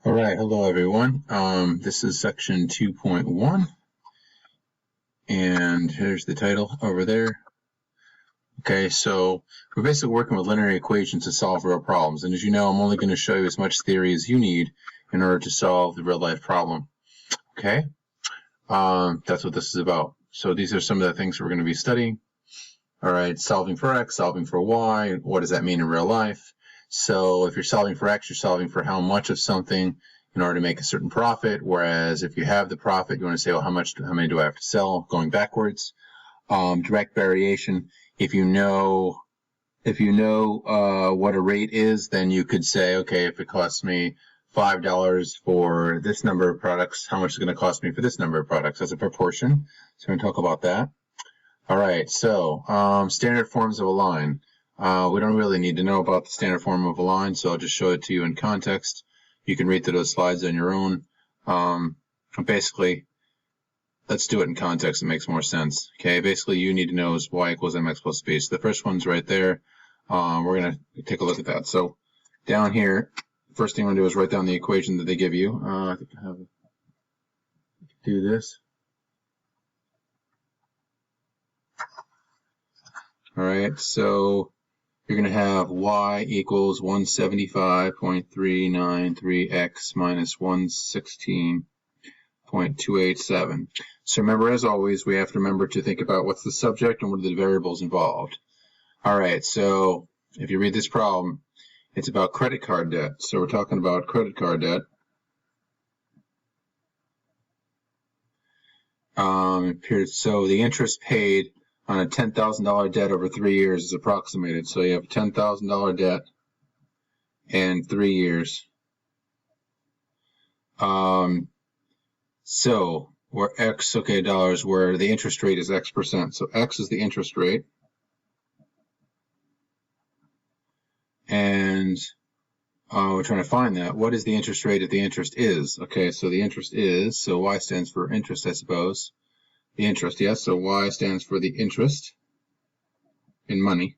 All right, hello everyone. This is section 2.1, and here's the title over there. Okay, so we're basically working with linear equations to solve real problems, and as you know, I'm only going to show you as much theory as you need in order to solve the real-life problem. Okay, that's what this is about. So these are some of the things we're going to be studying. All right, solving for x, solving for y. What does that mean in real life? So if you're solving for x, you're solving for how much of something in order to make a certain profit. Whereas if you have the profit, you want to say, well, how many do I have to sell? Going backwards. Direct variation. If you know what a rate is, then you could say, okay, if it costs me $5 for this number of products, how much is it going to cost me for this number of products as a proportion? So we're going to talk about that. All right, so standard forms of a line. We don't really need to know about the standard form of a line, so I'll just show it to you in context. You can read through those slides on your own. Basically, let's do it in context. It makes more sense. Okay, basically, you need to know is y equals mx plus b. So the first one's right there. We're going to take a look at that. So down here, first thing I'm going to do is write down the equation that they give you. I think I have to do this. All right, so you're going to have y equals 175.393x minus 116.287. So remember, as always, we have to remember to think about what's the subject and what are the variables involved. All right, so if you read this problem, it's about credit card debt. So we're talking about credit card debt. So the interest paid on a $10,000 debt over 3 years is approximated. So you have a $10,000 debt and 3 years. So where x, okay, dollars, where the interest rate is x%. So x is the interest rate. And we're trying to find that. What is the interest rate if the interest is? Okay, so the interest is, so y stands for interest, I suppose. The interest, yes, so y stands for the interest in money.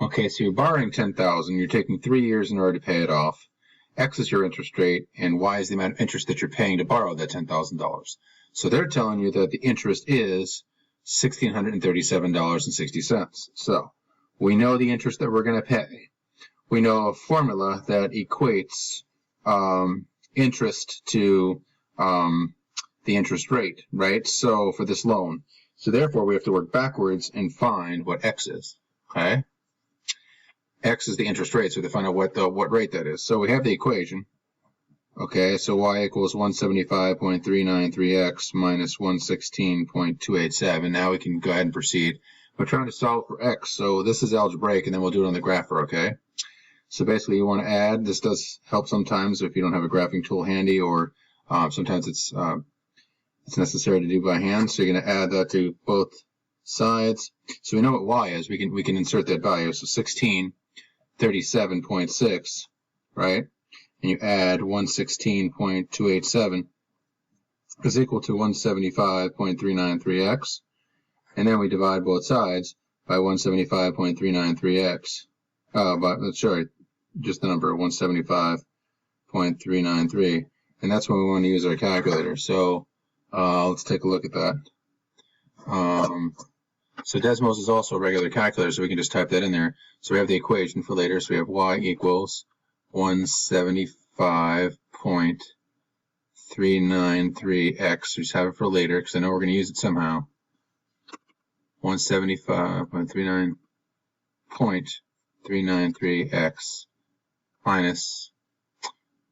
Okay, so you're borrowing $10,000. You're taking 3 years in order to pay it off. X is your interest rate, and Y is the amount of interest that you're paying to borrow that $10,000. So they're telling you that the interest is $1,637.60. So we know the interest that we're going to pay. We know a formula that equates interest to the interest rate, right? So for this loan. So therefore, we have to work backwards and find what X is, okay? X is the interest rate, so to find out what rate that is. So we have the equation. Okay, so y equals 175.393x minus 116.287. Now we can go ahead and proceed. We're trying to solve for x, so this is algebraic, and then we'll do it on the grapher, okay? So basically you want to add. This does help sometimes if you don't have a graphing tool handy, or sometimes it's necessary to do by hand. So you're going to add that to both sides. So we know what y is. We can insert that value. So 1637.6, right? And you add 116.287 is equal to 175.393x. And then we divide both sides by 175.393x. Sorry, just the number 175.393. And that's when we want to use our calculator. So let's take a look at that. So Desmos is also a regular calculator, so we can just type that in there. So we have the equation for later. So we have y equals 175.393x. Just have it for later because I know we're going to use it somehow. 175.393x minus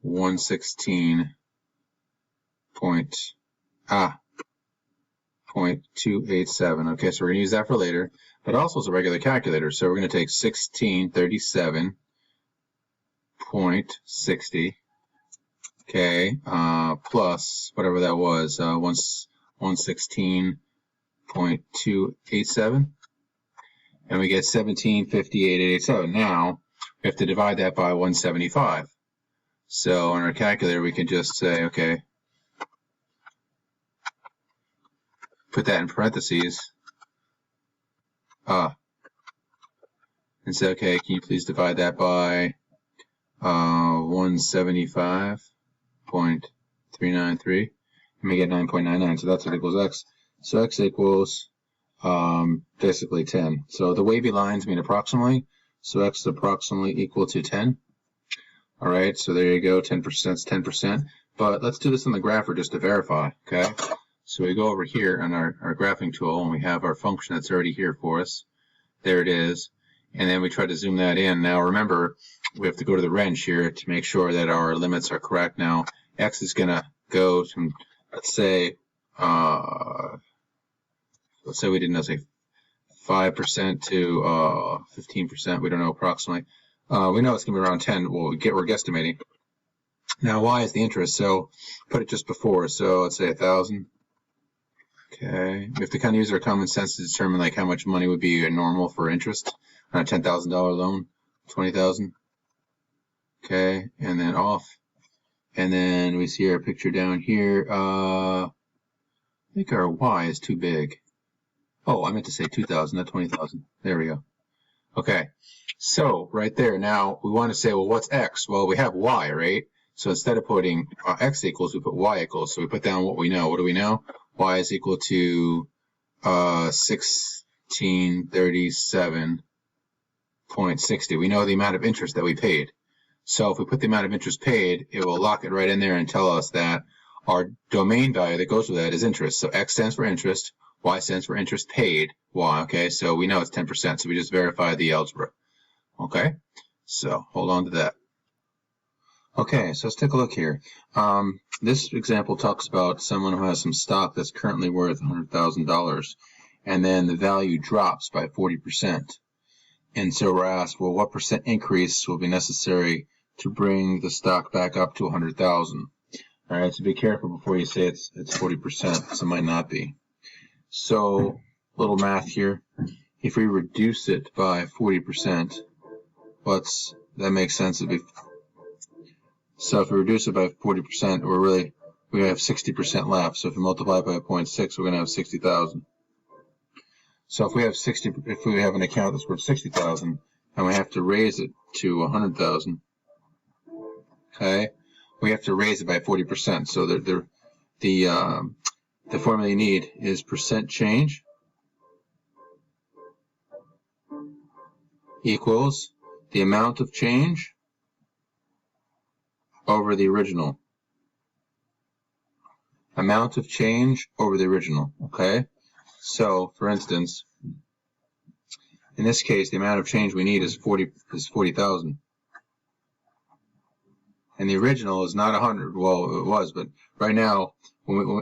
116.287. Okay, so we're going to use that for later, but also it's a regular calculator. So we're going to take 1637.60, okay, plus whatever that was, 116.287, and we get 1758.87. Now we have to divide that by 175. So on our calculator, we can just say, okay, put that in parentheses, and say, okay, can you please divide that by 175.393, and we get 9.99, so that's what equals x. So x equals basically 10. So the wavy lines mean approximately, so x is approximately equal to 10. All right, so there you go, 10% is 10%. But let's do this on the grapher just to verify, okay? So we go over here on our graphing tool, and we have our function that's already here for us. There it is. And then we try to zoom that in. Now remember, we have to go to the wrench here to make sure that our limits are correct. Now, x is going to go from, let's say we didn't know, say 5% to 15%. We don't know approximately. We know it's going to be around 10. We're guesstimating. Now, y is the interest, so put it just before. So let's say 1,000. Okay. We have to kind of use our common sense to determine like how much money would be normal for interest on a $10,000 loan. 20,000. Okay, and then off. And then we see our picture down here. I think our y is too big. Oh, I meant to say 2,000, not 20,000. There we go. Okay, so right there, now we want to say, well, what's x? Well, we have y, right? So instead of putting x equals, we put y equals. So we put down what we know. What do we know? Y is equal to 1637.60. We know the amount of interest that we paid. So if we put the amount of interest paid, it will lock it right in there and tell us that our domain value that goes with that is interest. So x stands for interest, y stands for interest paid, y, okay? So we know it's 10%, so we just verify the algebra, okay? So hold on to that. Okay, so let's take a look here. This example talks about someone who has some stock that's currently worth $100,000, and then the value drops by 40%. And so we're asked, well, what percent increase will be necessary to bring the stock back up to 100,000? All right, so be careful before you say it's 40%, because it might not be. So, little math here. If we reduce it by 40%, that makes sense. So if we reduce it by 40%, we have 60% left. So if we multiply it by 0.6, we're going to have 60,000. So if we have an account that's worth 60,000 and we have to raise it to 100,000, okay, we have to raise it by 40%. So the formula you need is percent change equals the amount of change over the original. Amount of change over the original, okay? So, for instance, in this case, the amount of change we need is 40,000. And the original is not 100. Well, it was, but right now,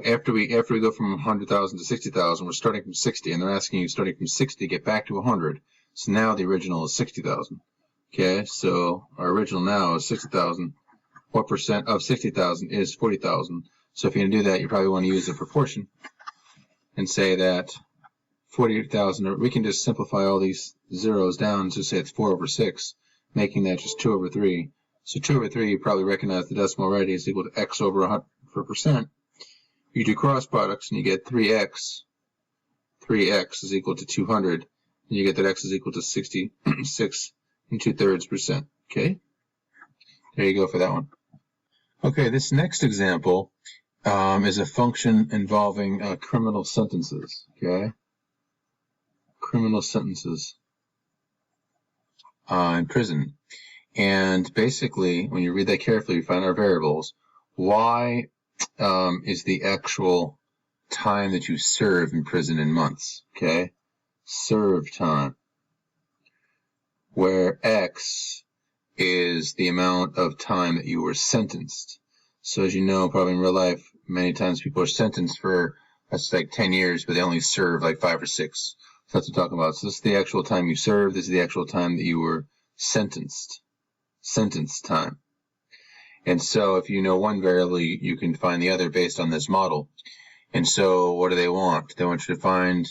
after we go from 100,000 to 60,000, we're starting from 60, and they're asking you starting from 60 to get back to 100. So now the original is 60,000. Okay, so our original now is 60,000. What percent of 60,000 is 40,000? So if you're going to do that, you probably want to use a proportion and say that 40,000, we can just simplify all these zeros down and just say it's 4 over 6, making that just 2 over 3. So 2 over 3, you probably recognize the decimal already is equal to x over 100 for percent. You do cross products and you get 3x. 3x is equal to 200, and you get that x is equal to 66 2/3%. Okay? There you go for that one. Okay, this next example is a function involving criminal sentences. Okay? Criminal sentences in prison. And basically, when you read that carefully, you find our variables. Y is the actual time that you serve in prison in months. Okay? Serve time. Where X is the amount of time that you were sentenced. So as you know, probably in real life, many times people are sentenced for, that's like 10 years, but they only serve like 5 or 6. So that's what I'm talking about. So this is the actual time you served. This is the actual time that you were sentenced. Sentence time. And so if you know one variable, you can find the other based on this model. And so what do they want? They want you to find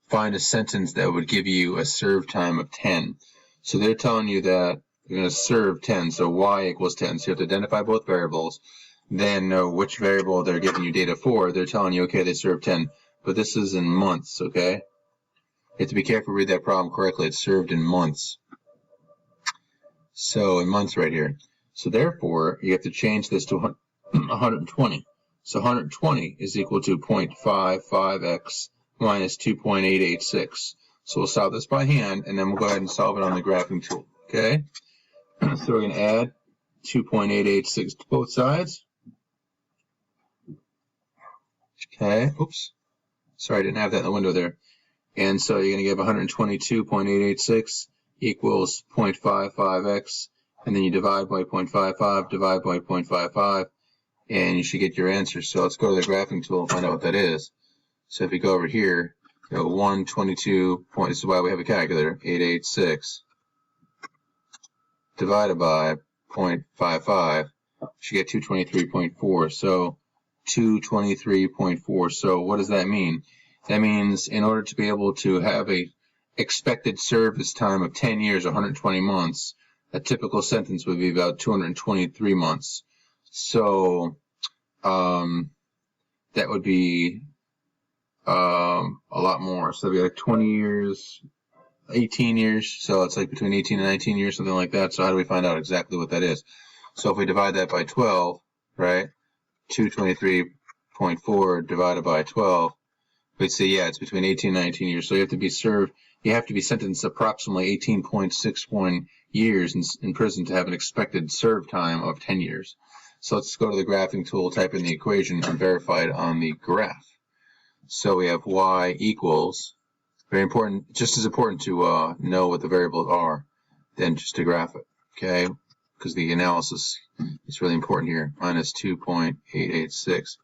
find a sentence that would give you a serve time of 10. So they're telling you that you're going to serve 10, so y equals 10. So you have to identify both variables, then know which variable they're giving you data for. They're telling you, okay, they serve 10, but this is in months, okay? You have to be careful to read that problem correctly. It's served in months. So in months right here. So therefore, you have to change this to 120. So 120 is equal to 0.55x minus 2.886. So we'll solve this by hand, and then we'll go ahead and solve it on the graphing tool. Okay? So we're going to add 2.886 to both sides. Okay, oops. Sorry, I didn't have that in the window there. And so you're going to give 122.886 equals 0.55x, and then you divide by 0.55, divide by 0.55, and you should get your answer. So let's go to the graphing tool and find out what that is. So if you go over here, you go 122. This is why we have a calculator. 886 divided by 0.55, you should get 223.4. So 223.4. So what does that mean? That means in order to be able to have a expected service time of 10 years, 120 months, a typical sentence would be about 223 months. So that would be a lot more. So that'd be like 20 years, 18 years. So it's like between 18 and 19 years, something like that. So how do we find out exactly what that is? So if we divide that by 12, right, 223.4 divided by 12, we'd say, yeah, it's between 18 and 19 years. So you have to be served, you have to be sentenced approximately 18.61 years in prison to have an expected serve time of 10 years. So let's go to the graphing tool, type in the equation, and verify it on the graph. So we have y equals, very important, just as important to know what the variables are than just to graph it, okay? Because the analysis is really important here, minus 2.886.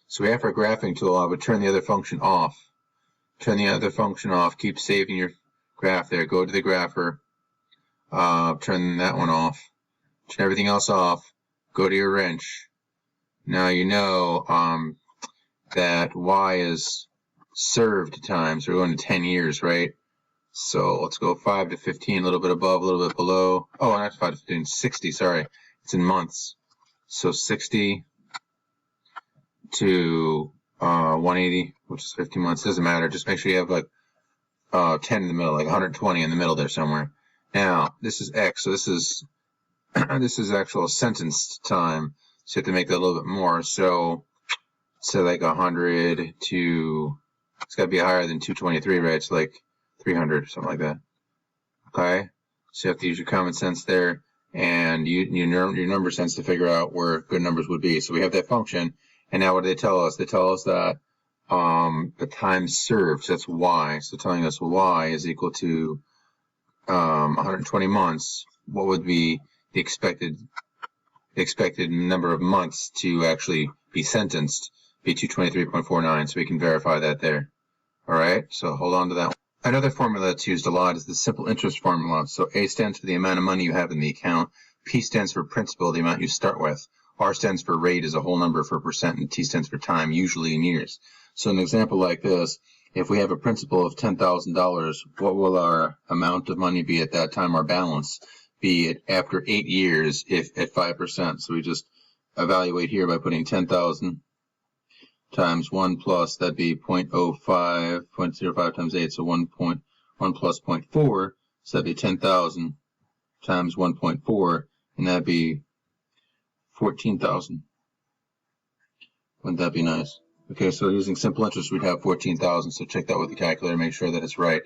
So we have our graphing tool. I would turn the other function off. Turn the other function off. Keep saving your graph there. Go to the grapher. Turn that one off. Turn everything else off. Go to your wrench. Now you know that y is served time. So we're going to 10 years, right? So let's go 5 to 15, a little bit above, a little bit below. Oh, not 5 to 15, 60, sorry. It's in months. So 60 to 180, which is 15 months. Doesn't matter. Just make sure you have like 10 in the middle, like 120 in the middle there somewhere. Now, this is X, so this is this is actual sentenced time. So you have to make that a little bit more. So like 100 to, it's got to be higher than 223, right? It's like 300, something like that. Okay? So you have to use your common sense there and your number sense to figure out where good numbers would be. So we have that function. And now what do they tell us? They tell us that the time served, so that's y. So telling us y is equal to 120 months. What would be the expected number of months to actually be sentenced? Be 223.49. So we can verify that there. All right. So hold on to that one. Another formula that's used a lot is the simple interest formula. So A stands for the amount of money you have in the account. P stands for principal, the amount you start with. R stands for rate as a whole number for percent, and T stands for time, usually in years. So an example like this, if we have a principal of $10,000, what will our amount of money be at that time, our balance, be it after 8 years if at 5%? So we just evaluate here by putting 10,000 times 1 plus, that'd be 0.05 times 8, so 1 plus 0.4, so that'd be 10,000 times 1.4, and that'd be 14,000. Wouldn't that be nice? Okay, so using simple interest, we'd have 14,000. So check that with the calculator, make sure that it's right.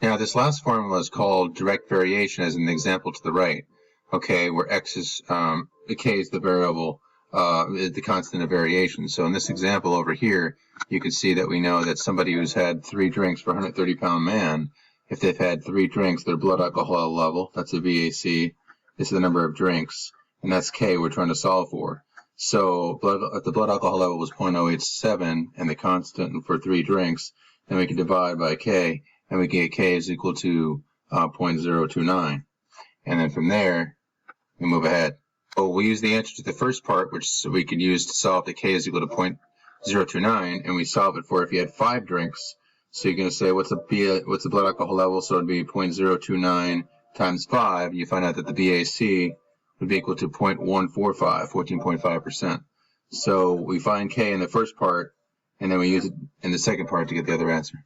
Now, this last formula is called direct variation, as an example to the right. Okay, where x is k is the variable, the constant of variation. So in this example over here, you can see that we know that somebody who's had 3 drinks for a 130-pound man, if they've had 3 drinks, their blood alcohol level, that's a VAC, this is the number of drinks. And that's K we're trying to solve for. So if the blood alcohol level was 0.087 and the constant for 3 drinks, then we can divide by K, and we get K is equal to 0.029. And then from there, we move ahead. So we use the answer to the first part, which we can use to solve that K is equal to 0.029, and we solve it for if you had 5 drinks. So you're going to say, what's the blood alcohol level? So it'd be 0.029 times 5. You find out that the BAC would be equal to 0.145, 14.5%. So we find K in the first part, and then we use it in the second part to get the other answer.